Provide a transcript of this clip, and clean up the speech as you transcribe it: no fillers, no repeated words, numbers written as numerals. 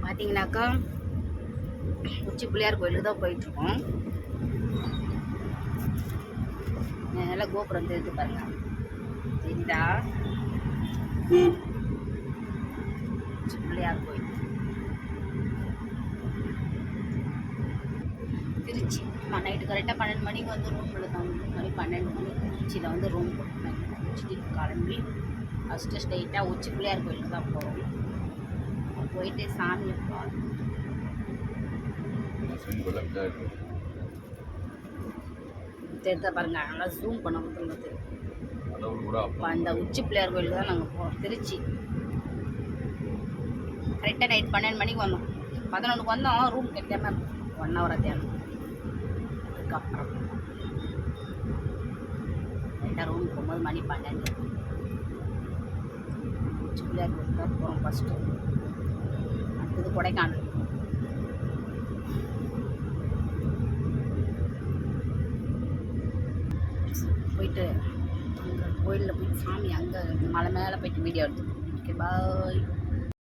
பார்த்தீங்கன்னாக்கா உச்சி பிள்ளையார் கோயிலுக்கு தான் போயிட்டுருக்கோம். நல்லா கோபுரம் தெரிஞ்சு பாருங்க, தெரியுதா? உச்சி பிள்ளையார் கோயில் திருச்சி. நைட்டு கரெக்டாக 12 மணிக்கு வந்து ரூமில் தான் 12 மணி திருச்சியில் வந்து ரூம் போட்டுருந்தாங்க. முடிச்சுட்டு கிளம்பி ஃபஸ்ட்டு ஸ்ட்ரெயிட்டாக உச்சி பிள்ளையார் கோயிலுக்கு தான் போகிறோம். போயிட்டு சாமியை தெரிஞ்சா பாருங்க, நல்லா ஜூம் பண்ண முடியுது. அந்த உச்சி பிள்ளையார் கோயிலுக்கு தான் நாங்கள் போகிறோம். திருச்சி கரெக்டாக நைட் 12 மணிக்கு வந்தோம். 11க்கு வந்தோம். ரூம் கிடைக்காம 1 ஹவர் தேவை. அதுக்கப்புறம் கரெக்டாக ரூம் போகும்போது மணி 12. உச்சி பிள்ளையார் கோயிலுக்கு தான் போகிறோம் ஃபஸ்ட்டு. அடுத்தது கொடைக்கானல். போயிட்டு அங்கே கோயிலில் போயிட்டு சாமி அங்கே மலை மேலே போயிட்டு வீடியோ எடுத்துக்கோம். ஓகே, பாய்.